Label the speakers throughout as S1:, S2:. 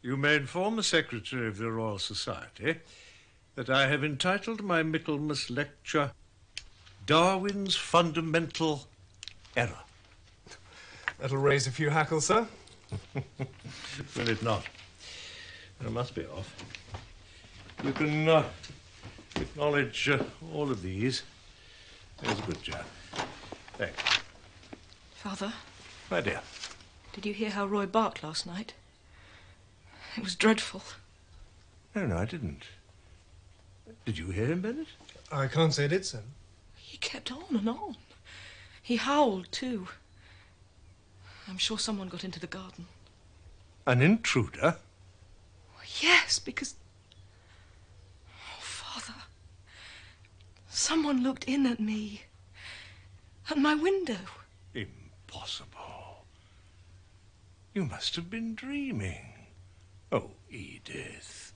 S1: You may inform the Secretary of the Royal Society that I have entitled my Michaelmas lecture Darwin's Fundamental Error.
S2: That'll raise a few hackles, sir.
S1: Will it not? I must be off. You can acknowledge all of these. There's a good chap. Thanks.
S3: Father?
S1: My dear.
S3: Did you hear how Roy barked last night? It was dreadful.
S1: No, I didn't. Did you hear him, Bennett?
S2: I can't say I did, sir.
S3: He kept on and on. He howled, too. I'm sure someone got into the garden.
S1: An intruder?
S3: Yes, because... Oh, Father. Someone looked in at me. At my window.
S1: Impossible. You must have been dreaming. Oh, Edith.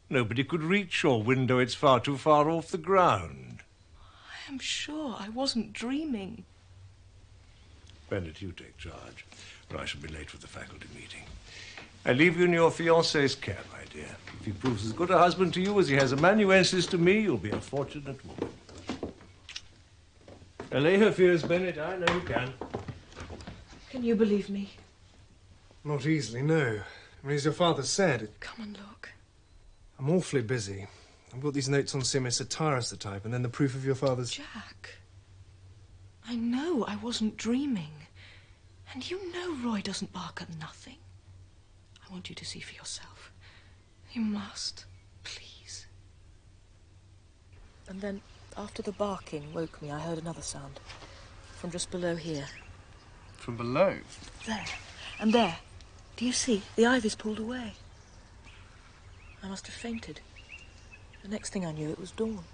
S1: Nobody could reach your window. It's far too far off the ground.
S3: I am sure I wasn't dreaming.
S1: Bennett, you take charge, or I shall be late for the faculty meeting. I leave you in your fiancé's care, my dear. If he proves as good a husband to you as he has amanuensis to me, you'll be a fortunate woman. Allay her fears, Bennett. I know you can.
S3: Can you believe me?
S2: Not easily, no. I mean, as your father said...
S3: Come and look.
S2: I'm awfully busy. I've got these notes on semi-satire the type, and then the proof of your father's...
S3: Jack, I know I wasn't dreaming. And you know Roy doesn't bark at nothing. I want you to see for yourself. You must, please. And then, after the barking woke me, I heard another sound. From just below here.
S2: From below?
S3: There. And there. Do you see? The ivy's pulled away. I must have fainted. The next thing I knew, it was dawn.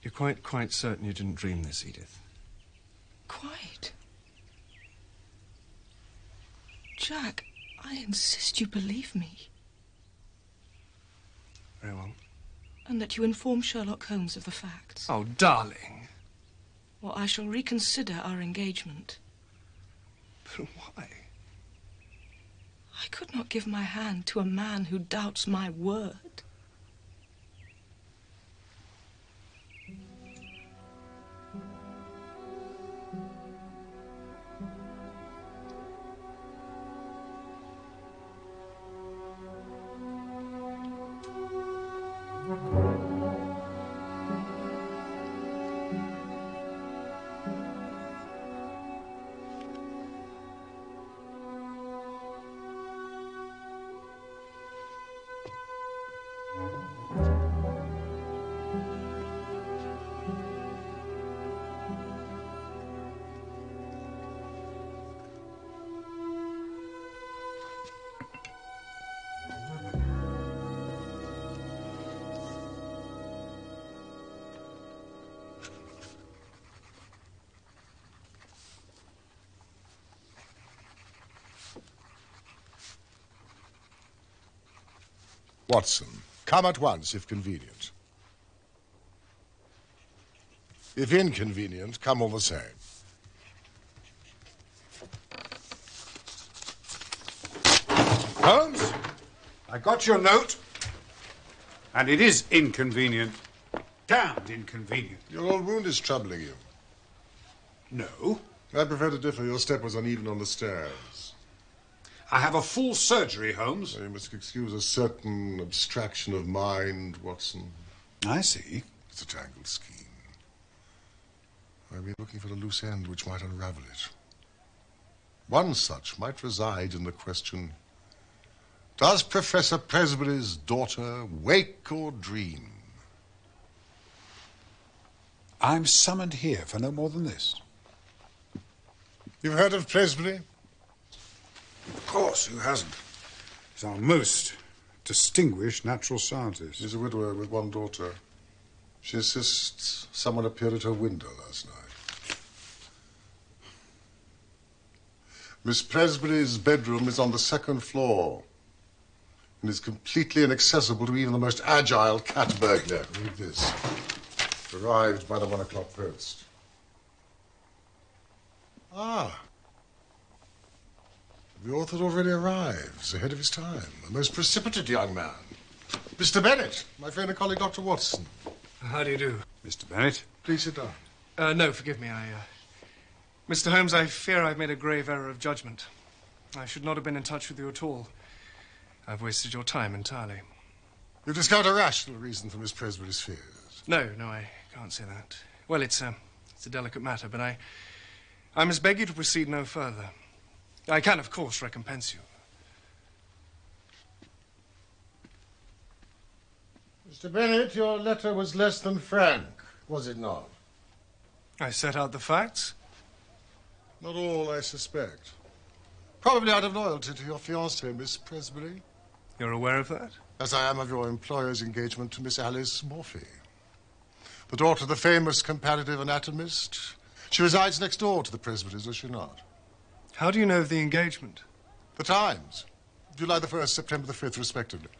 S2: You're quite certain you didn't dream this, Edith?
S3: Quite. Jack, I insist you believe me.
S2: Very well.
S3: And that you inform Sherlock Holmes of the facts.
S2: Oh, darling.
S3: Or I shall reconsider our engagement.
S2: But why?
S3: I could not give my hand to a man who doubts my word.
S4: Watson, come at once if convenient. If inconvenient, come all the same.
S5: I got your note, and it is inconvenient. Damned inconvenient.
S4: Your old wound is troubling you.
S5: No.
S4: I prefer to differ. Your step was uneven on the stairs.
S5: I have a full surgery, Holmes.
S4: You must excuse a certain abstraction of mind, Watson.
S5: I see.
S4: It's a tangled scheme. I've been looking for a loose end which might unravel it. One such might reside in the question, does Professor Presbury's daughter wake or dream?
S5: I'm summoned here for no more than this.
S4: You've heard of Presbury?
S5: Of course, who hasn't? He's our most distinguished natural scientist.
S4: She's a widower with one daughter. She insists someone appeared at her window last night. Miss Presbury's bedroom is on the second floor and is completely inaccessible to even the most agile cat burglar. Read this. Arrived by the 1 o'clock post. Ah. The author already arrives, ahead of his time. A most precipitate young man. Mr. Bennett, my friend and colleague, Dr. Watson.
S2: How do you do?
S5: Mr. Bennett?
S4: Please sit down.
S2: No, forgive me. Mr. Holmes, I fear I've made a grave error of judgment. I should not have been in touch with you at all. I've wasted your time entirely.
S4: You discovered a rational reason for Miss Presbury's fears.
S2: No, I can't say that. Well, it's a delicate matter, but I must beg you to proceed no further. I can, of course, recompense you.
S4: Mr. Bennett, your letter was less than frank, was it not?
S2: I set out the facts.
S4: Not all, I suspect. Probably out of loyalty to your fiancée, Miss Presbury.
S2: You're aware of that?
S4: As I am of your employer's engagement to Miss Alice Morphy, the daughter of the famous comparative anatomist. She resides next door to the Presburys, does she not?
S2: How do you know of the engagement?
S4: The Times. July the 1st, September the 5th, respectively.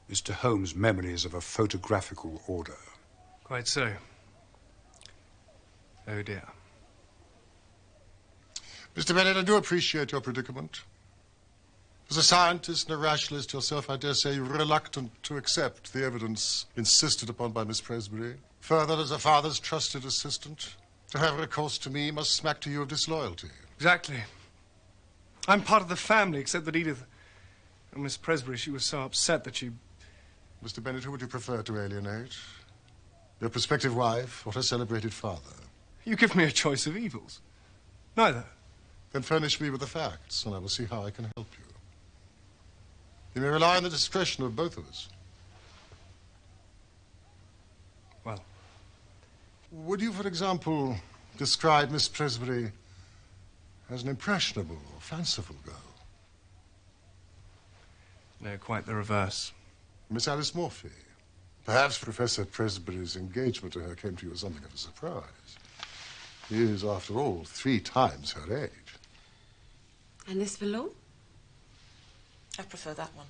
S5: Mr. Holmes' memory is of a photographical order.
S2: Quite so. Oh, dear.
S4: Mr. Bennett, I do appreciate your predicament. As a scientist and a rationalist yourself, I dare say you're reluctant to accept the evidence insisted upon by Miss Presbury. Further, as a father's trusted assistant, to have recourse to me must smack to you of disloyalty.
S2: Exactly. I'm part of the family, except that Edith... And Miss Presbury, she was so upset that she...
S4: Mr. Bennett, who would you prefer to alienate? Your prospective wife or her celebrated father?
S2: You give me a choice of evils. Neither.
S4: Then furnish me with the facts, and I will see how I can help you. You may rely on the discretion of both of us.
S2: Well?
S4: Would you, for example, describe Miss Presbury as an impressionable or fanciful girl?
S2: No, quite the reverse.
S4: Miss Alice Morphy. Perhaps Professor Presbury's engagement to her came to you as something of a surprise. He is, after all, 3 times her age.
S6: And this velour?
S3: I prefer that one,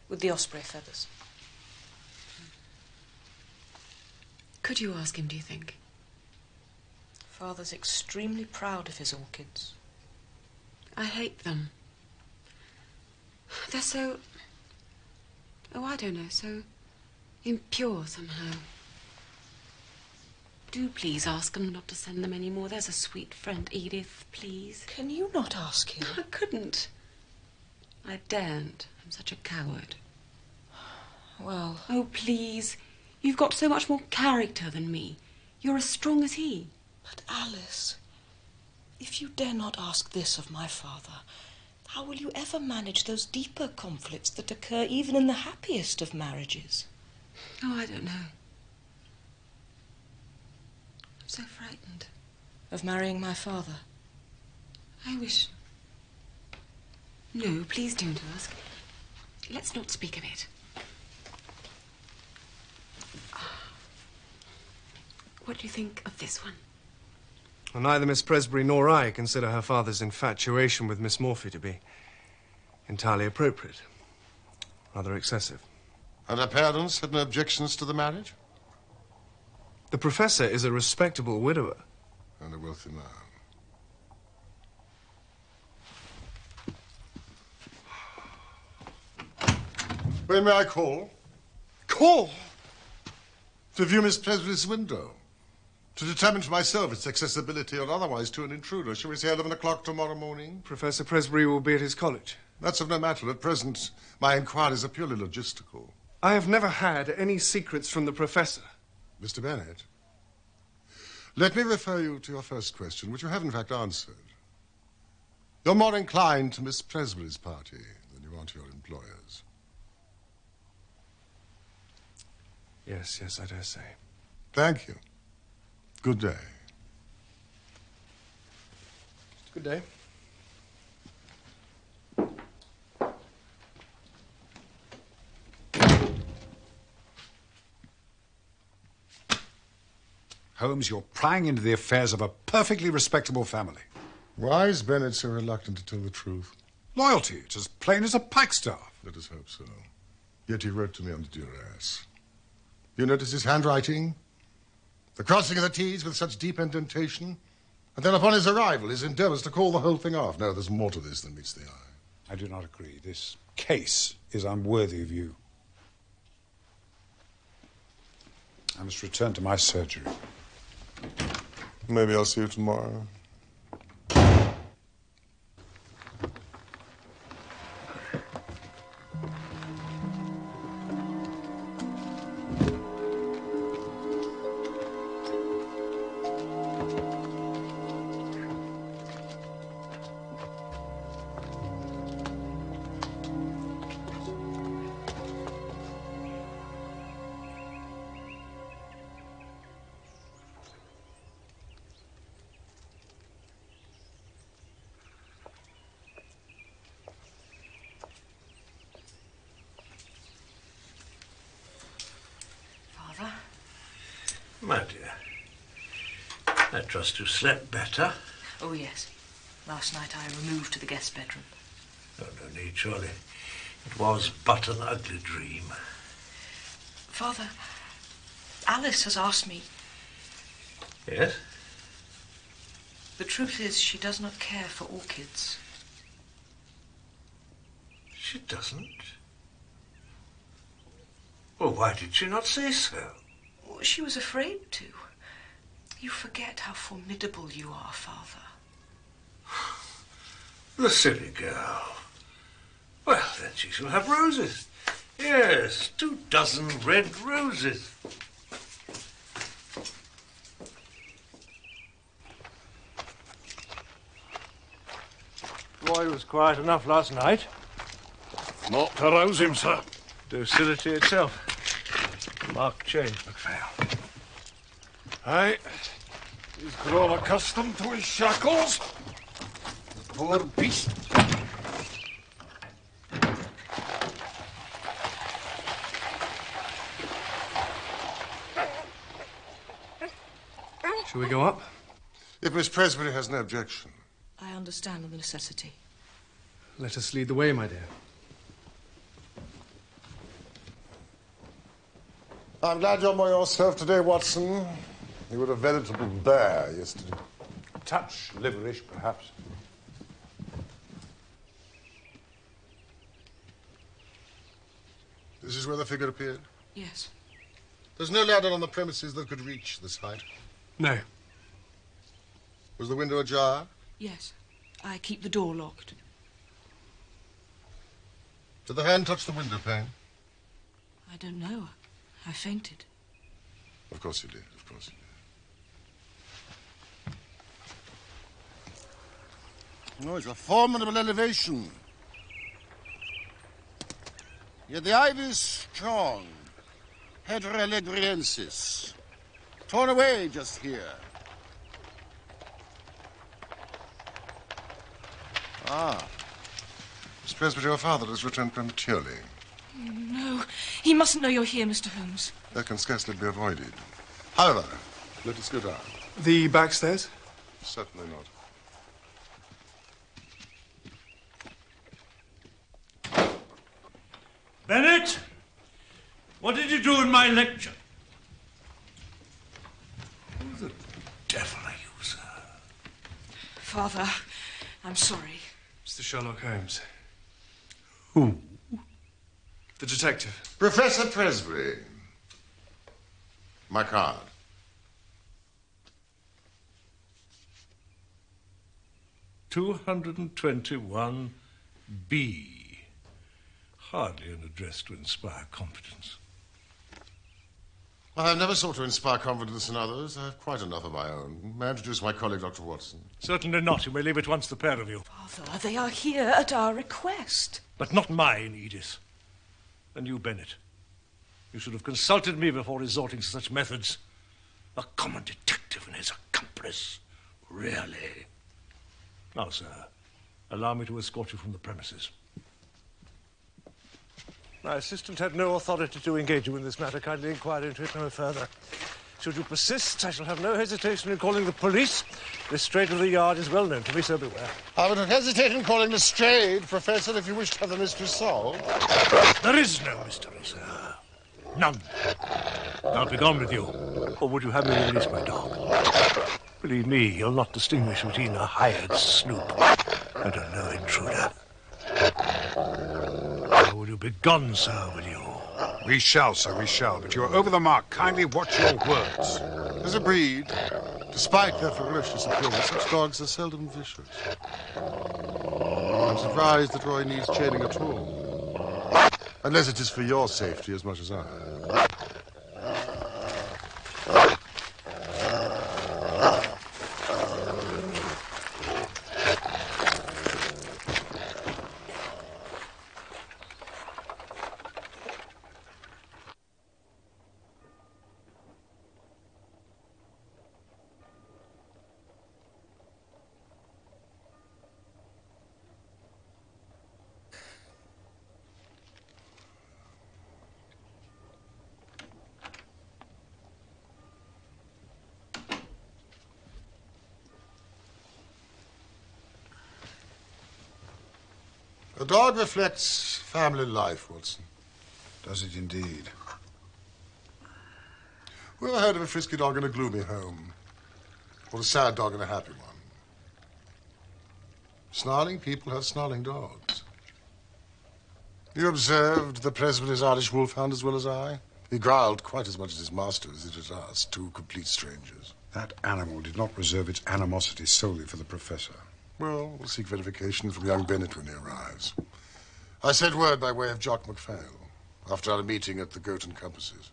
S3: with the osprey feathers.
S6: Could you ask him, do you think?
S3: Father's extremely proud of his orchids.
S6: I hate them. They're so... Oh, I don't know, so impure somehow. Do please ask him not to send them any more. There's a sweet friend, Edith, please.
S3: Can you not ask him?
S6: I couldn't. I daren't. I'm such a coward.
S3: Well...
S6: Oh, please. You've got so much more character than me. You're as strong as he.
S3: But Alice, if you dare not ask this of my father, how will you ever manage those deeper conflicts that occur even in the happiest of marriages?
S6: Oh, I don't know. I'm so frightened.
S3: Of marrying my father?
S6: I wish... No, please don't ask. Let's not speak of it. What do you think of this one?
S2: Well, neither Miss Presbury nor I consider her father's infatuation with Miss Morphy to be entirely appropriate. Rather excessive.
S4: And her parents had no objections to the marriage?
S2: The professor is a respectable widower.
S4: And a wealthy man. When may I call?
S2: Call?
S4: To view Miss Presbury's window. To determine for myself its accessibility or otherwise to an intruder. Shall we say 11 o'clock tomorrow morning?
S2: Professor Presbury will be at his college.
S4: That's of no matter. At present, my inquiries are purely logistical.
S2: I have never had any secrets from the professor.
S4: Mr. Bennett, let me refer you to your first question, which you have in fact answered. You're more inclined to Miss Presbury's party than you are to your employers.
S2: Yes, I dare say.
S4: Thank you. Good day.
S2: Good day.
S5: Holmes, you're prying into the affairs of a perfectly respectable family.
S4: Why is Bennett so reluctant to tell the truth?
S5: Loyalty. It's as plain as a pikestaff.
S4: Let us hope so. Yet he wrote to me under duress. You notice his handwriting? The crossing of the T's with such deep indentation? And then upon his arrival, his endeavours to call the whole thing off. No, there's more to this than meets the eye.
S5: I do not agree. This case is unworthy of you. I must return to my surgery.
S4: Maybe I'll see you tomorrow.
S1: My dear, I trust you slept better.
S3: Oh, yes. Last night I removed to the guest bedroom.
S1: Oh, no need, surely. It was but an ugly dream.
S3: Father, Alice has asked me.
S1: Yes?
S3: The truth is, she does not care for orchids.
S1: She doesn't? Well, why did she not say so?
S3: Well, she was afraid to. You forget how formidable you are, Father.
S1: The silly girl. Well, then she shall have roses. Yes, 24 red roses. Roy was quiet enough last night.
S7: Not to rouse him, sir.
S1: Docility itself. Marked change, MacPhail.
S7: Aye. He's grown accustomed to his shackles. The poor beast.
S2: Shall we go up?
S4: If Miss Presbury has no objection.
S3: I understand the necessity.
S2: Let us lead the way, my dear.
S4: I'm glad you're more yourself today, Watson. You were a veritable bear yesterday.
S5: A touch liverish, perhaps.
S4: This is where the figure appeared?
S3: Yes.
S4: There's no ladder on the premises that could reach this height.
S2: No.
S4: Was the window ajar?
S3: Yes. I keep the door locked.
S4: Did the hand touch the window pane?
S3: I don't know. I fainted.
S4: Of course you did, of course you did. Oh, it's a formidable elevation. Yet the ivy is strong. Hedera legriensis. Torn away just here. Ah. Miss Presbury, your father has returned prematurely.
S3: No, he mustn't know you're here, Mr. Holmes.
S4: That can scarcely be avoided. However, let us go down.
S2: The back stairs?
S4: Certainly not.
S1: Bennett! What did you do in my lecture? Who the devil are you, sir?
S3: Father, I'm sorry.
S2: Mr. Sherlock Holmes.
S1: Who?
S2: The detective.
S4: Professor Presbury. My card.
S1: $221B. Hardly an address to inspire confidence.
S4: I have never sought to inspire confidence in others. I have quite enough of my own. May I introduce my colleague, Dr. Watson?
S1: Certainly not. You may leave at once, the pair of you.
S3: Father, they are here at our request.
S1: But not mine, Edith. And you, Bennett. You should have consulted me before resorting to such methods. A common detective and his accomplice. Really. Now, sir, allow me to escort you from the premises. My assistant had no authority to engage you in this matter. Kindly inquire into it no further. Should you persist, I shall have no hesitation in calling the police. Lestrade of the Yard is well known to me, so beware.
S4: I would not hesitate in calling Lestrade, Professor, if you wish to have the mystery solved.
S1: There is no mystery, sir. None. Now be gone with you. Or would you have me release my dog? Believe me, you'll not distinguish between a hired snoop and a low intruder. Or will you be gone, sir, will you?
S5: We shall, sir, we shall. But you're over the mark. Kindly watch your words.
S4: As a breed, despite their ferocious appearance, such dogs are seldom vicious. I'm surprised that Roy needs chaining at all. Unless it is for your safety as much as ours. A dog reflects family life, Watson.
S5: Does it indeed?
S4: Who ever heard of a frisky dog in a gloomy home? Or a sad dog in a happy one? Snarling people have snarling dogs. You observed the Presbytery's Irish wolfhound as well as I? He growled quite as much at his master as it did us, two complete strangers.
S5: That animal did not reserve its animosity solely for the Professor.
S4: Well, we'll seek verification from young Bennett when he arrives. I sent word by way of Jock MacPhail after our meeting at the Goat and Compasses.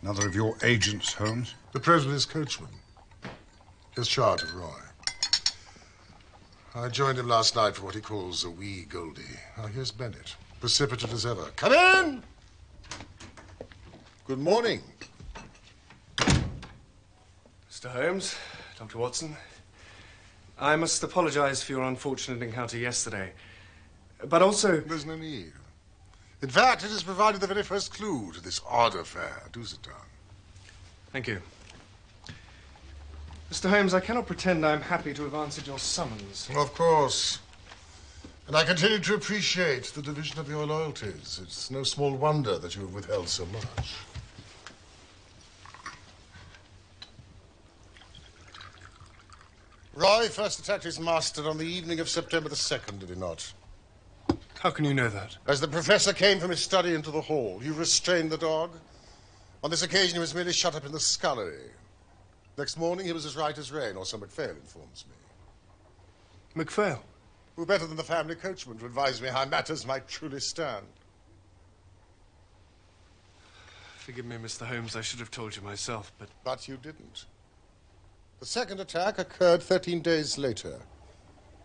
S5: Another of your agents, Holmes?
S4: The Presbytery's coachman. His charge of Roy. I joined him last night for what he calls a wee Goldie. Now, here's Bennett, precipitate as ever. Come in! Good morning.
S2: Mr. Holmes, Dr. Watson, I must apologize for your unfortunate encounter yesterday. But also...
S4: There's no need. In fact, it has provided the very first clue to this odd affair. Do sit down.
S2: Thank you. Mr. Holmes, I cannot pretend I'm happy to have answered your summons.
S4: Of course. And I continue to appreciate the division of your loyalties. It's no small wonder that you have withheld so much. Roy first attacked his master on the evening of September the 2nd, did he not?
S2: How can you know that?
S4: As the Professor came from his study into the hall, you restrained the dog. On this occasion, he was merely shut up in the scullery. Next morning, he was as right as rain, or so MacPhail informs me.
S2: MacPhail?
S4: Who better than the family coachman to advise me how matters might truly stand?
S2: Forgive me, Mr. Holmes, I should have told you myself, but...
S4: But you didn't. The second attack occurred 13 days later.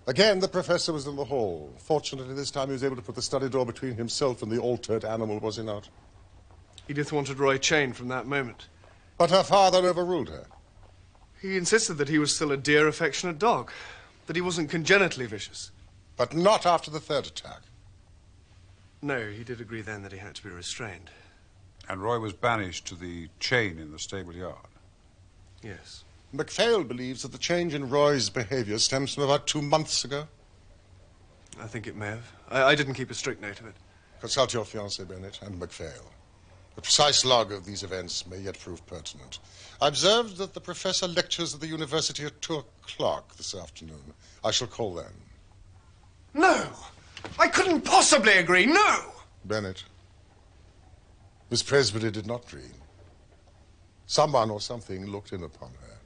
S4: Again, the Professor was in the hall. Fortunately, this time he was able to put the study door between himself and the altered animal, was he not?
S2: Edith wanted Roy chained from that moment.
S4: But her father overruled her.
S2: He insisted that he was still a dear, affectionate dog, that he wasn't congenitally vicious.
S4: But not after the third attack.
S2: No, he did agree then that he had to be restrained.
S5: And Roy was banished to the chain in the stable yard.
S2: Yes.
S4: MacPhail believes that the change in Roy's behavior stems from about 2 months ago.
S2: I think it may have. I didn't keep a strict note of it.
S4: Consult your fiancé, Bennett, and MacPhail. The precise log of these events may yet prove pertinent. I observed that the Professor lectures at the university at 2 o'clock this afternoon. I shall call then.
S2: No! I couldn't possibly agree, no!
S4: Bennett, Miss Presbury did not dream. Someone or something looked in upon her.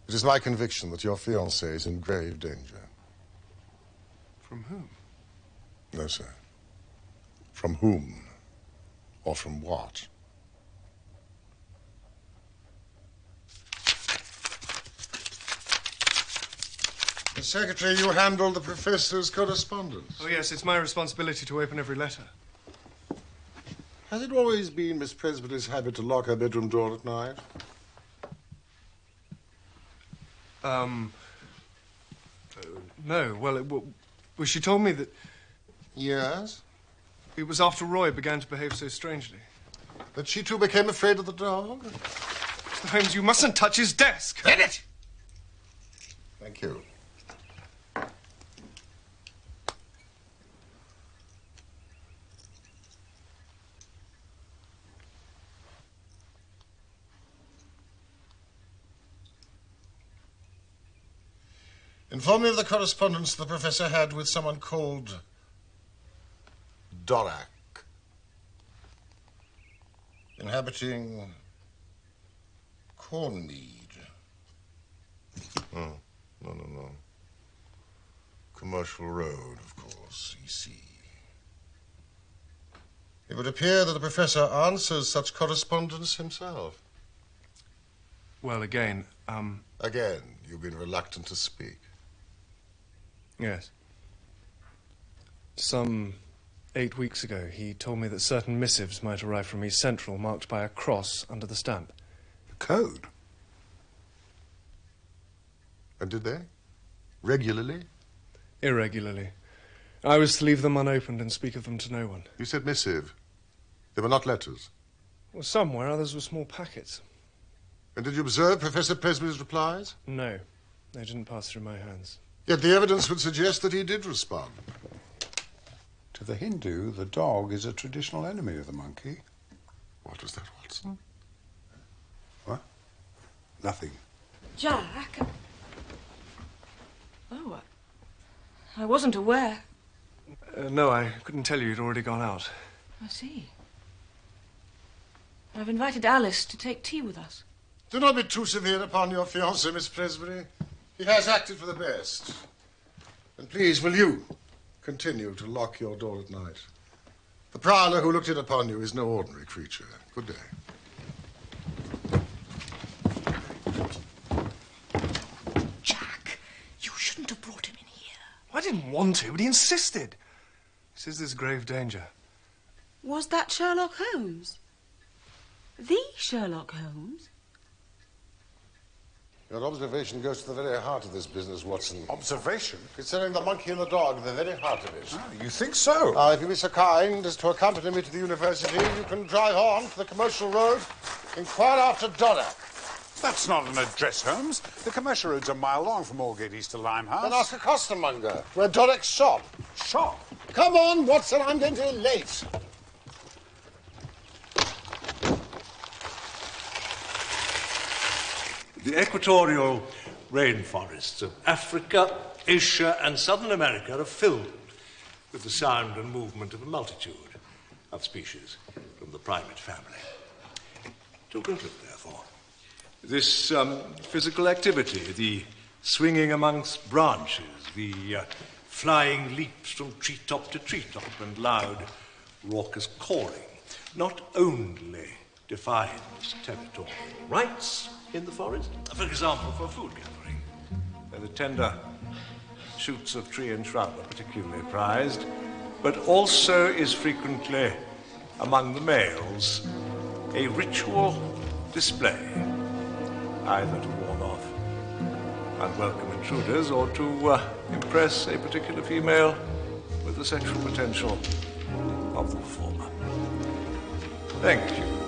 S4: It is my conviction that your fiancé is in grave danger.
S2: From whom?
S4: No, sir. From whom? Or from what? Miss Secretary, you handle the professor's correspondence.
S2: Oh, yes, it's my responsibility to open every letter.
S4: Has it always been Miss Presbury's habit to lock her bedroom door at night?
S2: No. Well, she told me that...
S4: Yes?
S2: It was after Roy began to behave so strangely.
S4: That she too became afraid of the dog?
S2: Mr. Holmes, you mustn't touch his desk.
S4: Bennett! Thank you. Inform me of the correspondence the professor had with someone called Dorak, inhabiting Cornmead. Oh, no. Commercial Road, of course, EC. It would appear that the professor answers such correspondence himself.
S2: Well, again,
S4: Again, you've been reluctant to speak.
S2: Yes. Some 8 weeks ago, he told me that certain missives might arrive from East Central marked by a cross under the stamp.
S5: The code?
S4: And did they? Regularly?
S2: Irregularly. I was to leave them unopened and speak of them to no one.
S4: You said missive. They were not letters.
S2: Well, some were, others were small packets.
S4: And did you observe Professor Presbury's replies?
S2: No, they didn't pass through my hands.
S4: Yet the evidence would suggest that he did respond.
S5: To the Hindu, the dog is a traditional enemy of the monkey.
S4: What was that, Watson?
S5: What? Nothing.
S3: Jack? Oh, I wasn't aware.
S2: No, I couldn't tell you. You'd already gone out.
S3: I see. I've invited Alice to take tea with us.
S4: Do not be too severe upon your fiancé, Miss Presbury. He has acted for the best. And please, will you continue to lock your door at night? The prowler who looked in upon you is no ordinary creature. Good day.
S3: Jack, you shouldn't have brought him in here.
S2: I didn't want to, but he insisted. He says there's grave danger.
S6: Was that Sherlock Holmes? The Sherlock Holmes?
S4: Your observation goes to the very heart of this business, Watson.
S5: Observation?
S4: Concerning the monkey and the dog, the very heart of it.
S5: Oh, you think so?
S4: If you'll be so kind as to accompany me to the university, you can drive on to the Commercial Road, inquire after Dorak.
S5: That's not an address, Holmes. The commercial road's a mile long from Aldgate East to Limehouse.
S4: Then ask a costermonger where Dorak's shop.
S5: Shop?
S4: Come on, Watson, I'm going to be late.
S1: The equatorial rainforests of Africa, Asia, and Southern America are filled with the sound and movement of a multitude of species from the primate family. To conclude, therefore, this physical activity, the swinging amongst branches, the flying leaps from treetop to treetop, and loud, raucous calling, not only defines territorial rights in the forest, for example, for food gathering, where the tender shoots of tree and shrub are particularly prized, but also is frequently, among the males, a ritual display, either to ward off unwelcome intruders or to impress a particular female with the sexual potential of the performer. Thank you, gentlemen.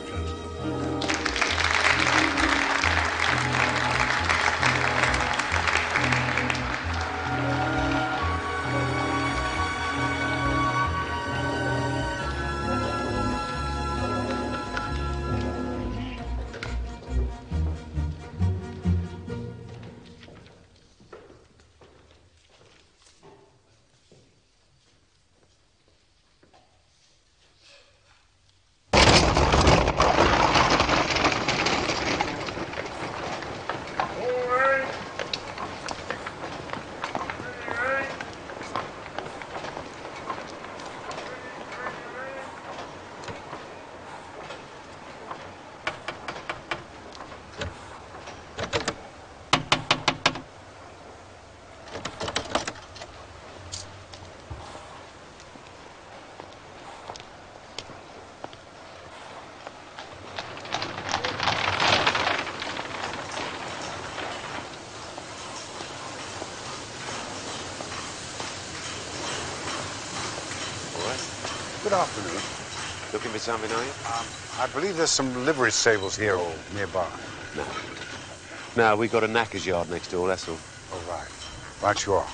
S5: Good afternoon.
S8: Looking for something, are you?
S5: I believe there's some livery stables here or nearby.
S8: No. No, we got a knacker's yard next door, that's all.
S5: Oh, right. Right you are.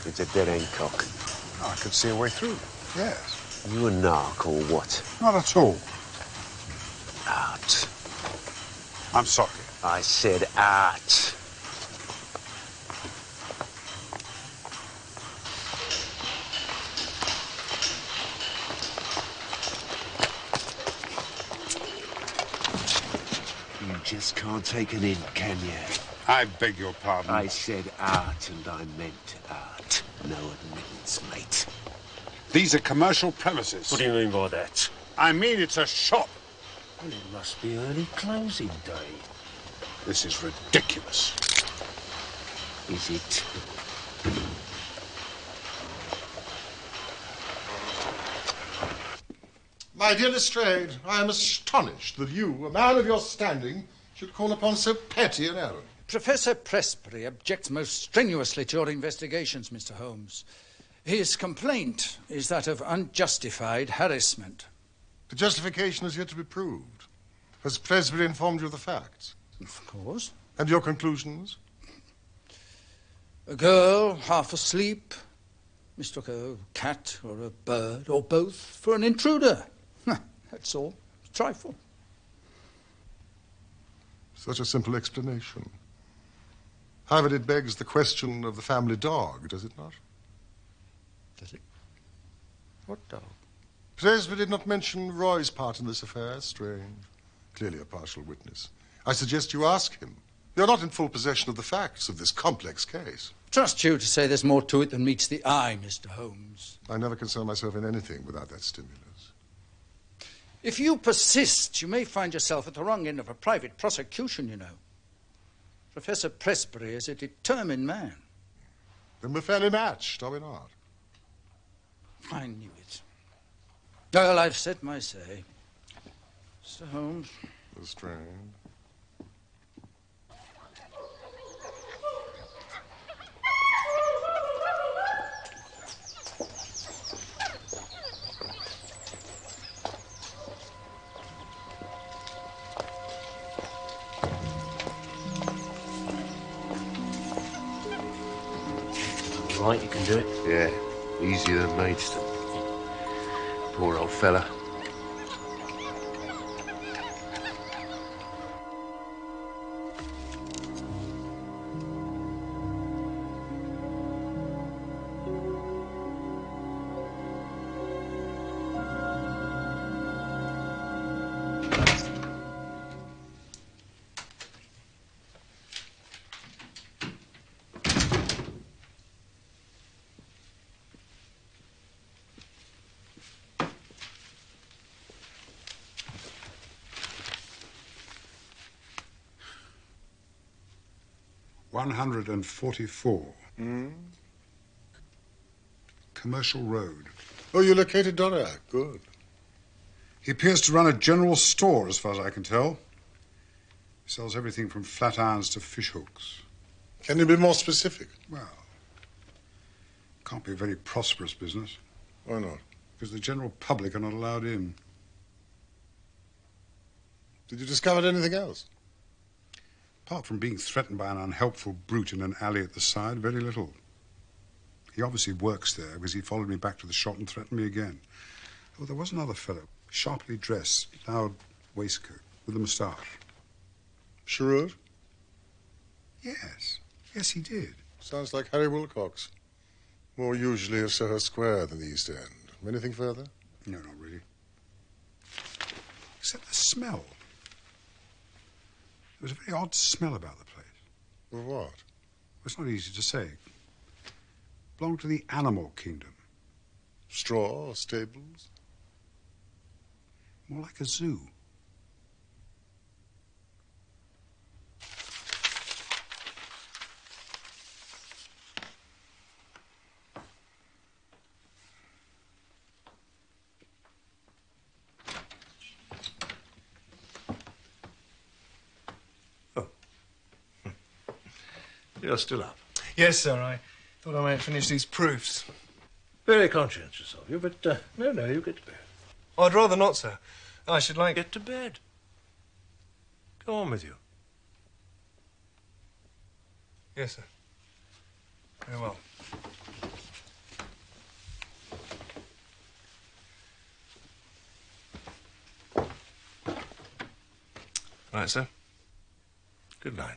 S8: It's a dead-end cock.
S5: Oh, I could see a way through. Yes.
S8: You a narc or what?
S5: Not at all.
S8: Out.
S5: I'm sorry.
S8: I said out. You just can't take it in, can you?
S5: I beg your pardon.
S8: I said art, and I meant art. No admittance, mate.
S5: These are commercial premises.
S7: What do you mean by that?
S5: I mean it's a shop.
S7: Well, it must be early closing day.
S5: This is ridiculous.
S8: Is it?
S4: My dear Lestrade, I am astonished that you, a man of your standing, should call upon so petty an errand.
S9: Professor Pressbury objects most strenuously to your investigations, Mr. Holmes. His complaint is that of unjustified harassment.
S4: The justification is yet to be proved. Has Pressbury informed you of the facts?
S9: Of course.
S4: And your conclusions?
S9: A girl, half asleep, mistook a cat or a bird or both for an intruder. That's all. Trifle.
S4: Such a simple explanation. However, it begs the question of the family dog, does it not?
S9: Does it? What dog?
S4: Pressbury did not mention Roy's part in this affair. Strange. Clearly a partial witness. I suggest you ask him. You're not in full possession of the facts of this complex case.
S9: Trust you to say there's more to it than meets the eye, Mr. Holmes.
S4: I never concern myself in anything without that stimulus.
S9: If you persist, you may find yourself at the wrong end of a private prosecution, you know. Professor Pressbury is a determined man.
S4: Then we're fairly matched, are we not?
S9: I knew it. Well, I've said my say. Mr. Holmes.
S4: Strange.
S7: Right, you can do it.
S8: Yeah, easier than Maidstone. Poor old fella.
S5: $144. Commercial Road.
S4: Oh, you located Doriac. Good.
S5: He appears to run a general store, as far as I can tell. He sells everything from flat irons to fish hooks.
S4: Can you be more specific?
S5: Well, can't be a very prosperous business.
S4: Why not?
S5: Because the general public are not allowed in.
S4: Did you discover anything else?
S5: Apart from being threatened by an unhelpful brute in an alley at the side, very little. He obviously works there because he followed me back to the shop and threatened me again. Oh, there was another fellow, sharply dressed, loud waistcoat, with a moustache.
S4: Sherlock?
S5: Yes. Yes, he did.
S4: Sounds like Harry Wilcox. More usually of Soho Square than the East End. Anything further?
S5: No, not really. Except the smell. There was a very odd smell about the place.
S4: Of what?
S5: It's not easy to say. Belonged to the animal kingdom.
S4: Straw, stables?
S5: More like a zoo.
S1: You're still up.
S2: Yes, sir. I thought I might finish these proofs.
S1: Very conscientious of you, but no, you get to bed.
S2: I'd rather not, sir. I should like...
S1: Get to bed. Go on with you.
S2: Yes, sir. Very well. Right, sir.
S1: Good night.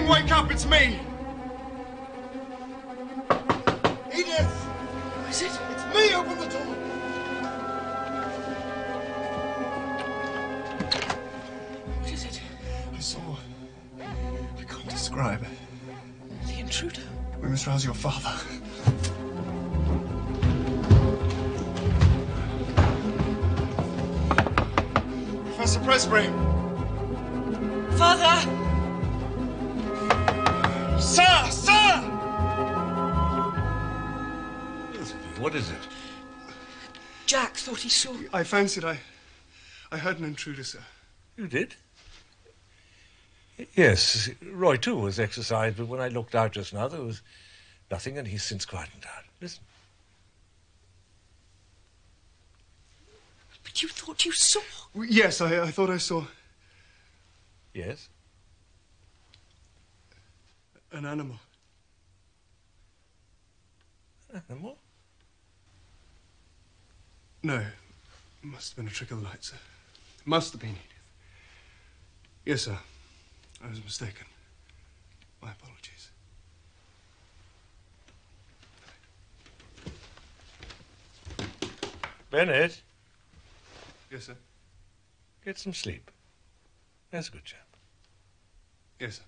S2: Wake up, it's me! Edith!
S3: Who is it?
S2: It's me, open the door!
S3: What is it?
S2: I saw... I can't describe.
S3: The intruder?
S2: We must rouse your father. Professor Presbury!
S3: Father!
S2: Sir! Sir!
S1: What is it?
S3: Jack thought he saw...
S2: I fancied I heard an intruder, sir.
S1: You did? Yes, Roy, too, was exercised, but when I looked out just now, there was nothing, and he's since quietened down. Listen.
S3: But you thought you saw...
S2: Yes, I thought I saw...
S1: Yes?
S2: An animal.
S1: An animal?
S2: No. It must have been a trick of the light, sir. It must have been Edith. Yes, sir. I was mistaken. My apologies.
S1: Bennett?
S2: Yes, sir.
S1: Get some sleep. That's a good chap.
S2: Yes, sir.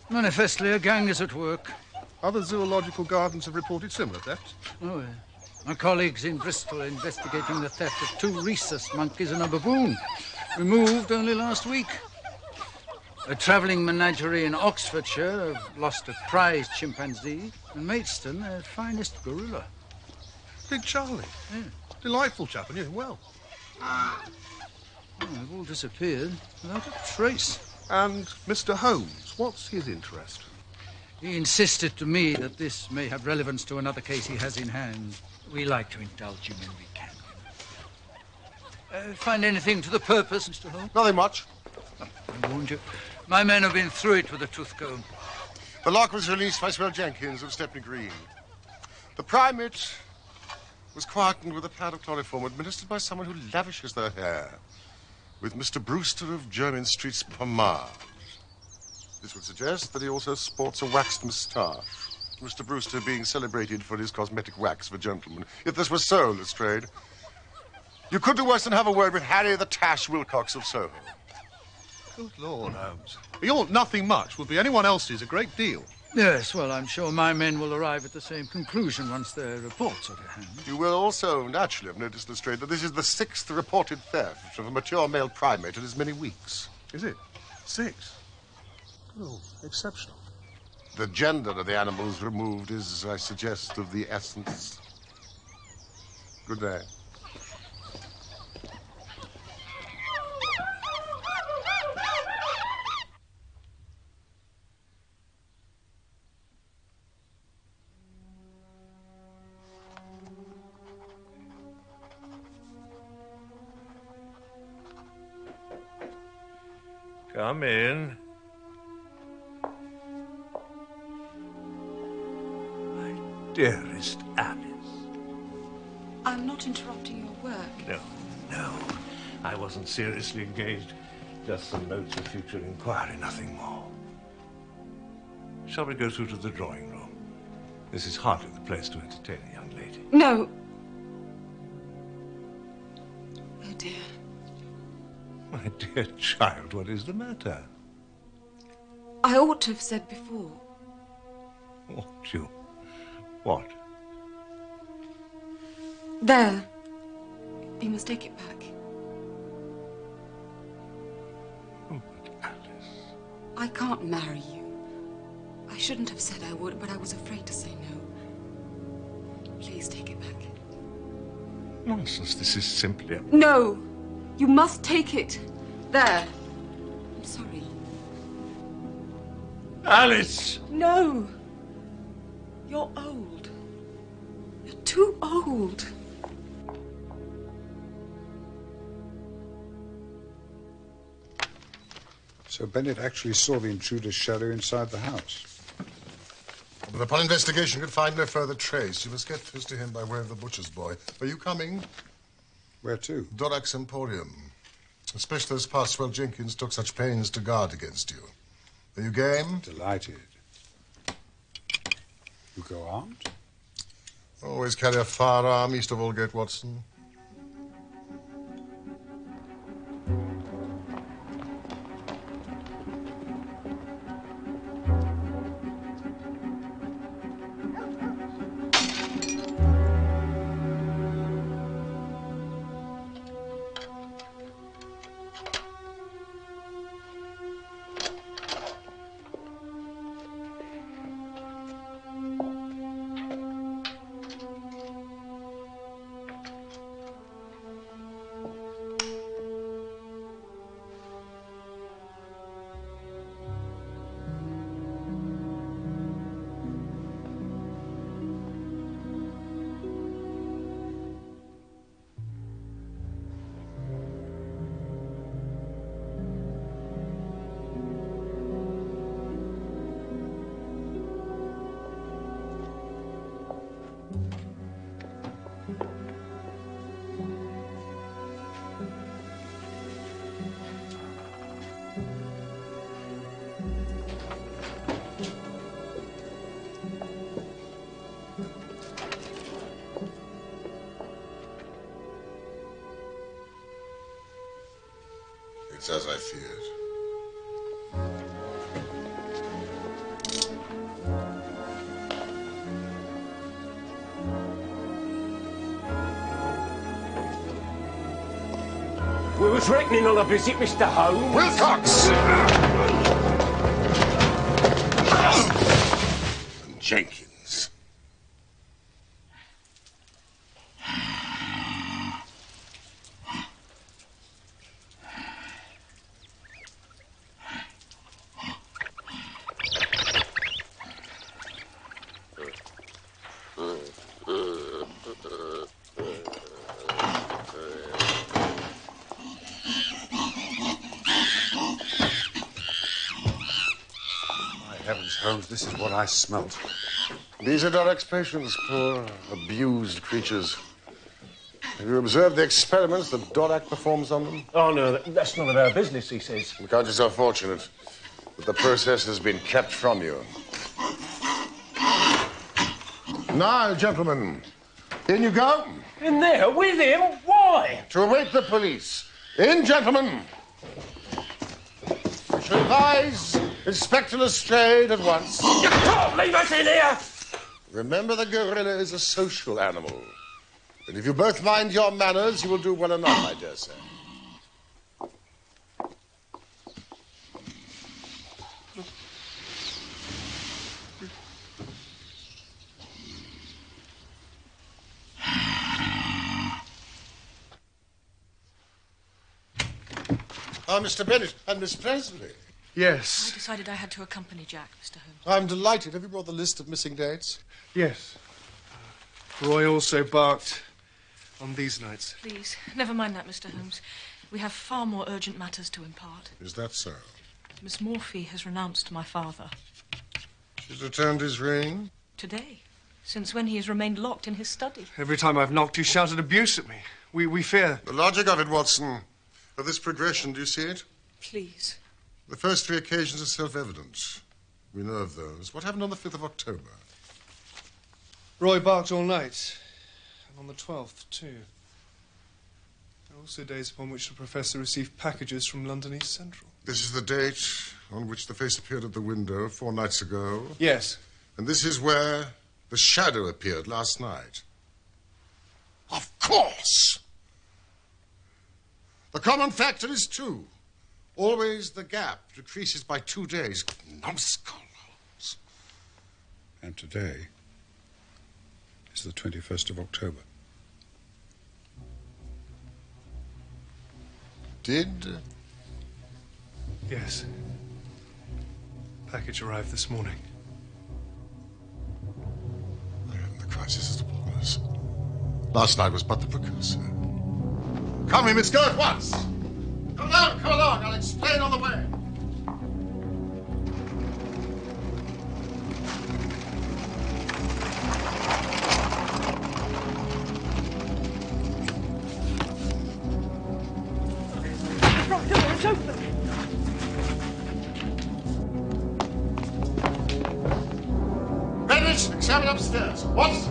S9: Manifestly, a gang is at work.
S4: Other zoological gardens have reported similar thefts.
S9: Oh, yeah. My colleagues in Bristol are investigating the theft of 2 rhesus monkeys and a baboon, removed only last week. A travelling menagerie in Oxfordshire have lost a prize chimpanzee, and Maidstone their finest gorilla.
S4: Big Charlie?
S9: Yeah.
S4: Delightful chap, I knew him well.
S9: Oh, they've all disappeared without a trace.
S4: And Mr. Holmes, what's his interest?
S9: He insisted to me that this may have relevance to another case he has in hand.
S7: We like to indulge him when we can.
S9: Find anything to the purpose, Mr. Holmes?
S4: Nothing much.
S9: I warned you. My men have been through it with a tooth comb.
S4: The lock was released by Swell Jenkins of Stepney Green. The primate was quietened with a pad of chloroform administered by someone who lavishes their hair with Mr. Brewster of Jermyn Street's pomade. This would suggest that he also sports a waxed moustache, Mr. Brewster being celebrated for his cosmetic wax for gentlemen. If this was so, Lestrade, you could do worse than have a word with Harry the Tash Wilcox of Soho.
S2: Good Lord, Holmes. Your nothing much would be anyone else's a great deal.
S9: Yes, well, I'm sure my men will arrive at the same conclusion once their reports are to hand.
S4: You will also naturally have noticed, Lestrade, that this is the 6th reported theft of a mature male primate in as many weeks.
S2: Is it? 6? Oh, exceptional.
S4: The gender of the animals removed is, I suggest, of the essence. Good day.
S1: Come in. My dearest Alice.
S6: I'm not interrupting your work.
S1: No. I wasn't seriously engaged. Just some notes of future inquiry, nothing more. Shall we go through to the drawing room? This is hardly the place to entertain a young lady.
S6: No. Oh, dear.
S1: My dear child, what is the matter?
S6: I ought to have said before.
S1: What?
S6: There. You must take it back.
S1: Oh, but Alice.
S6: I can't marry you. I shouldn't have said I would, but I was afraid to say no. Please take it back.
S1: Nonsense, this is simply a...
S6: No! You must take it. There. I'm sorry.
S1: Alice!
S6: No! You're old. You're too old.
S5: So Bennett actually saw the intruder's shadow inside the house.
S4: But upon investigation, could find no further trace. You must get close to him by way of the butcher's boy. Are you coming?
S5: Where to?
S4: Dorac's Emporium. A specialist Parswell Jenkins took such pains to guard against you. Are you game?
S5: Delighted. You go armed?
S4: Always carry a firearm east of Aldgate, Watson. It's as I feared.
S8: We was reckoning on a visit, Mr. Holmes.
S4: Wilcox! And Jenkins.
S5: Heavens, Holmes, this is what I smelt.
S4: These are Dorac's patients, poor, abused creatures. Have you observed the experiments that Dorak performs on them?
S1: Oh, no, that's none of our business, he says.
S4: You can't be so fortunate that the process has been kept from you. Now, gentlemen, in you go.
S1: In there, with him? Why?
S4: To await the police. In, gentlemen. We shall advise Inspector Lestrade at once.
S1: You can't leave us in here!
S4: Remember, the gorilla is a social animal. And if you both mind your manners, you will do well enough, I dare say. Ah, Mr. Bennett and Miss Presley.
S2: Yes.
S3: I decided I had to accompany Jack, Mr. Holmes.
S4: I'm delighted. Have you brought the list of missing dates?
S2: Yes. Roy also barked on these nights.
S3: Please, never mind that, Mr. Holmes. We have far more urgent matters to impart.
S4: Is that so?
S3: Miss Morphy has renounced my father.
S4: She's returned his ring?
S3: Today. Since when he has remained locked in his study.
S2: Every time I've knocked, he shouted abuse at me. We fear.
S4: The logic of it, Watson. Of this progression, do you see it?
S3: Please.
S4: The first three occasions are self-evident. We know of those. What happened on the 5th of October?
S2: Roy barked all night. And on the 12th, too. There are also days upon which the professor received packages from London East Central.
S4: This is the date on which the face appeared at the window 4 nights ago.
S2: Yes.
S4: And this is where the shadow appeared last night. Of course! The common factor is 2. Always the gap decreases by 2 days. Numbskull, Holmes.
S5: And today is the 21st of October.
S4: Did?
S2: Yes. Package arrived this morning.
S4: The crisis is upon us. Last night was but the precursor. Come, we must go at once. Come along. I'll explain on the way.
S3: The front door is open.
S4: Bennett, examine upstairs. What?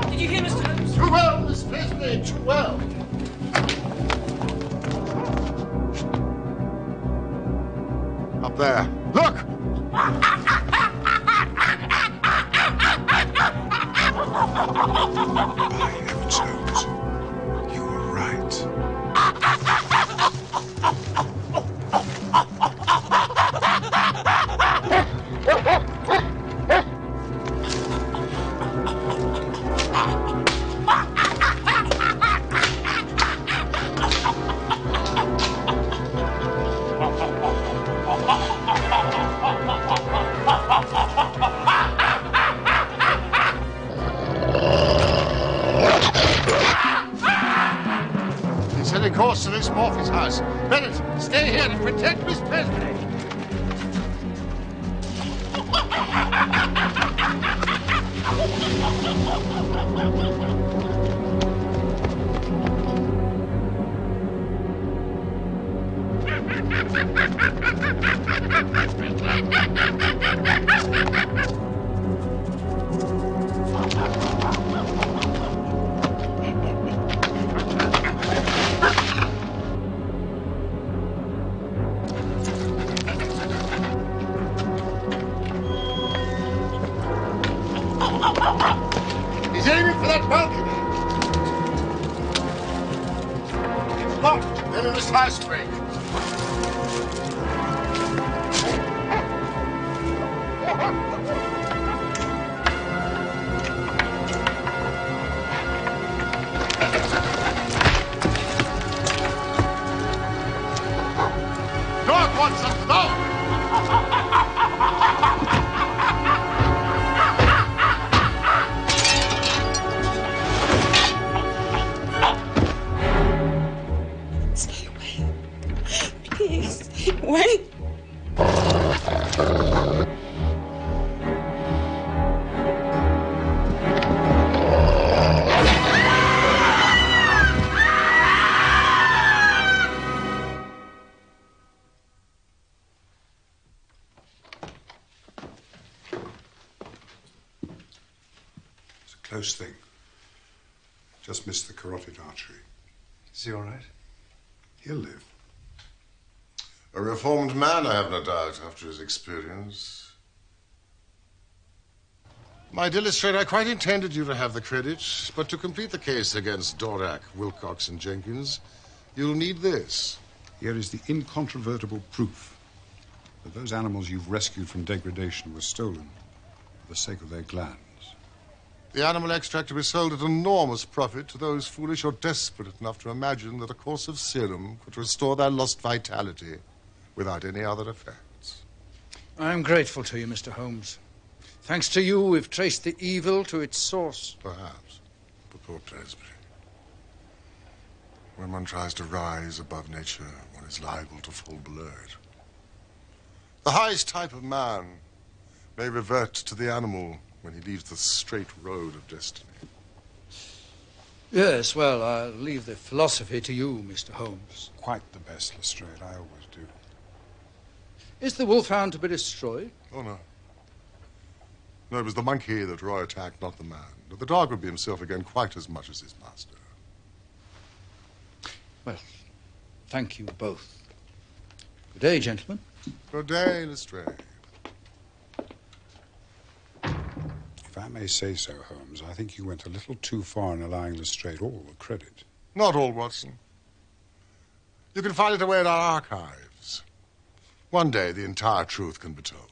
S3: Did you hear, Mr. Holmes?
S4: Too well, Miss Presley, too well. Up there. Look!
S5: By heavens, Holmes, you were right.
S4: He's heading course to Miss Morphy's house. Bennett, stay here to protect Miss Presley. He's aiming for that balcony. It's locked. Then in this house break.
S6: Wait.
S5: Close thing. Just missed the carotid artery.
S2: Is he all right?
S5: He'll live.
S4: A reformed man, I have no doubt, after his experience. My dear Lestrade, I quite intended you to have the credit, but to complete the case against Dvorak, Wilcox, and Jenkins, you'll need this.
S5: Here is the incontrovertible proof that those animals you've rescued from degradation were stolen for the sake of their glands.
S4: The animal extract to be sold at enormous profit to those foolish or desperate enough to imagine that a course of serum could restore their lost vitality without any other effects.
S9: I'm grateful to you, Mr. Holmes. Thanks to you, we've traced the evil to its source.
S4: Perhaps. But poor Presbury. When one tries to rise above nature, one is liable to fall below it. The highest type of man may revert to the animal when he leaves the straight road of destiny.
S9: Yes, well, I'll leave the philosophy to you, Mr. Holmes.
S5: Quite the best, Lestrade. I always do.
S9: Is the wolfhound to be destroyed?
S4: Oh, no. No, it was the monkey that Roy attacked, not the man. But the dog would be himself again quite as much as his master.
S9: Well, thank you both. Good day, gentlemen.
S4: Good day, Lestrade.
S5: If I may say so, Holmes, I think you went a little too far in allowing Lestrade all the credit.
S4: Not all, Watson. You can find it away in our archives. One day, the entire truth can be told.